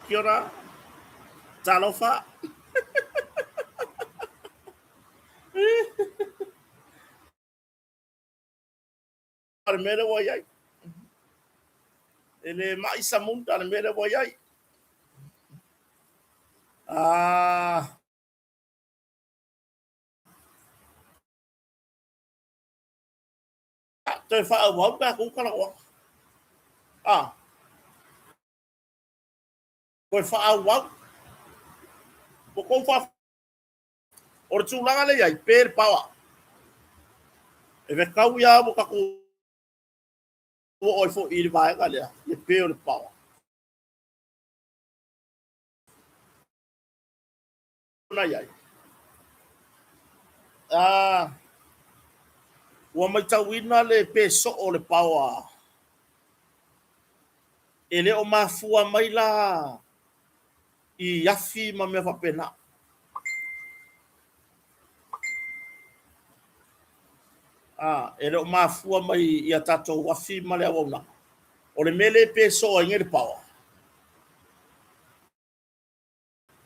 Kia ora, talofa. Al mele wayai. Ele mai samunta al mele wayai. Ah, tôi fa au wau ka ku kala wa. Ah, ko fa au wau. Ko ko fa or tu langa le yai per pawa. E ve kau ya mo ka ku o fo ir vai ka le. E per pawa. Na yai. Ah, wa mai tawina le pe so o le pawa. Ele o mafua mai la i yafi ma me fa pena. Ah, ele o mafua mai i a tatou wafi ma le awau na. O le mele pe so i ngere pawa.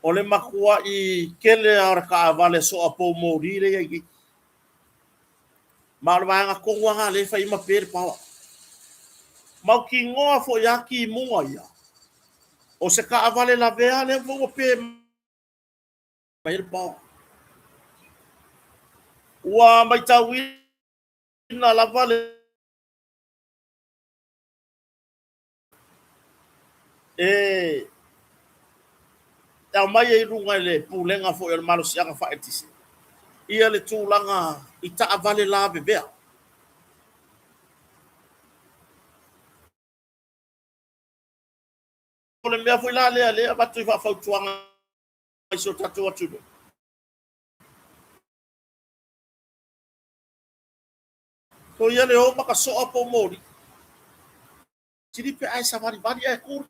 O le makua i kele ara ka vale so a po mori le i. Ma le vanga konga le fai ma per pawa. Mau ki ngoa fo ya ki munga ia. O se ka vale la vea le fo pe per pawa. Ua mai tawi na la vale e mai e runga le pulenga fo el malo sianga fa etisi. Ia le tūlanga i ta vale la bebea. O le mea foi la lea batu i fa fautuanga i so tatu atu. Ko ia le o maka so po mori. Siri pe ai sa vari e kur.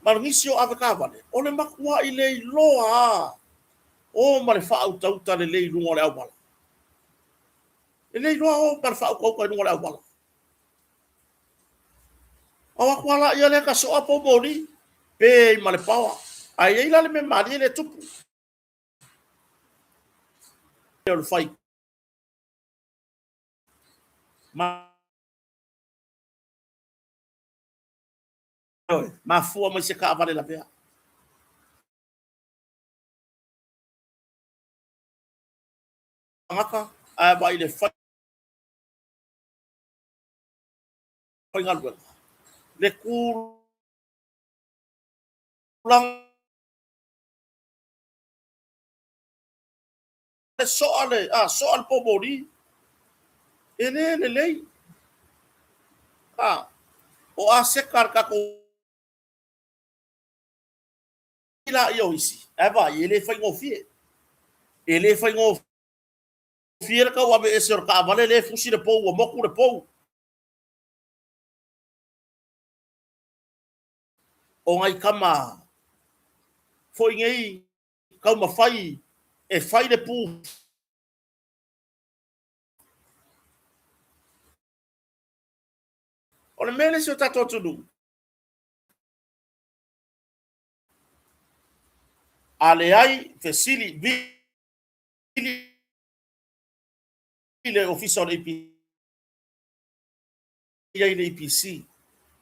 Marnisio avaka vale. O le makua i le loa. O ma le fa au tauta le le lungo le awala. E le loa o ma le fa au kauka lungo le awala. O akwala ia le ka so po mori. Pe ma le pawa. Ai ei la le me mari le tupu. Le fai. Ma fua mai se ka vale la pea. Ngaka a vai le fai ngal. Le kulang soal po mori. Ele lei. Ah, o a se karka ko ila yo isi. E vai, ele fai ngofie. Ele fai ngofie ka wa be esor ka vale le fusi de pou o moku de pou. O ngai kama foi ngai kauma fai e fai de pou. O le mele se o tato tunu. Ale ai fesili vili le official AP ia le APC.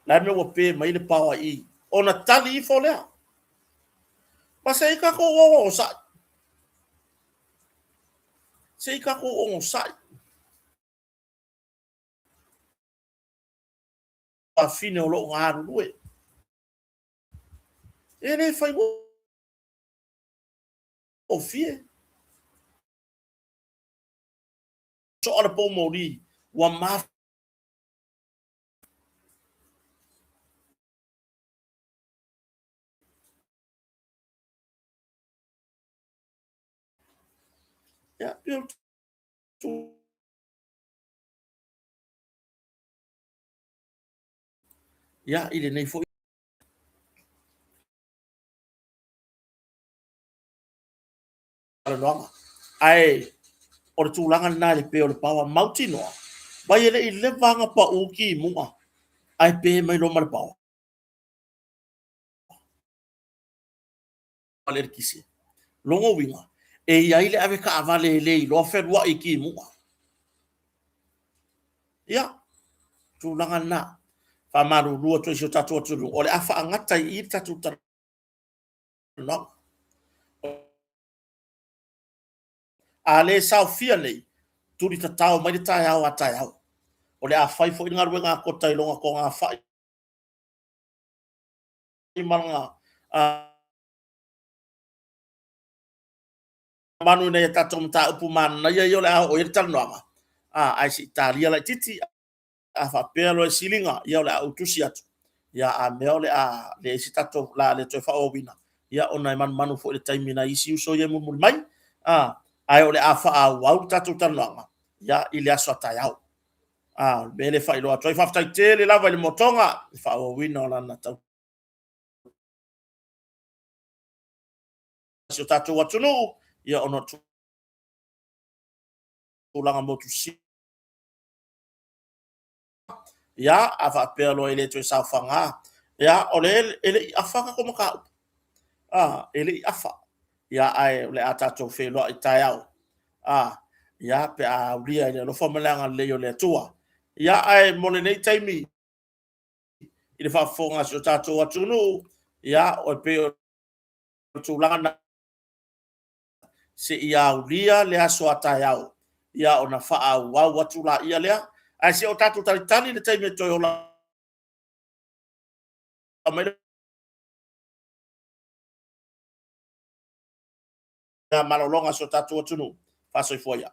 La me wo pe mai le pawa i. Ona tali i fo lea. Pasa i ka ko o sa. Se i ka ko o sa. A fine o lo ngaru lue. Ele fai o fie. So ala po mori wa ma ya pio tu ya ile nei fo ala longa. Ai o tu langa na le pe o le pawa mautino. Vai ele i le vanga pa uki munga. ai pe mai lo mal pau ale kisi longo winga e ia ile ave ka vale le lo fe wa iki mu ya tu langa na fa maru lu to so tatu tu ole afa angata I tatu ta no ale sa fia nei tu ri ta tau mai ta ya wa ta ya ole a fai fo inga ruenga ko tai longa ko nga fai manga manu nei ta tom ta upu man na ye yo le o ir tan no ai si Italia la titi a fa pelo silinga yo le au tusi atu ya a meole a le si tato la le to fa o wina ya ona man manu fo le taimi na isi so ye mu mai ai ole a fa a wa tato tan no ya ile aso ta yao bele fa ilo to fa ta tele la va le motonga fa o wina la na ta so tato watu no ya ona tu langa motu si ya ava pelo ele to sa fanga ya ole ele afaka como ka ele afa ya ai le atato fe lo itayao ya pe a ria le fo malanga le yo le tua ya ai mole nei taimi ile fa fonga so tato atunu ya o pe tu langa se ia ria le aso atayao ya ona fa a wa watu la ia le ai se o tato talitani le taimi to yo la ya malolonga so tato atunu fa so foya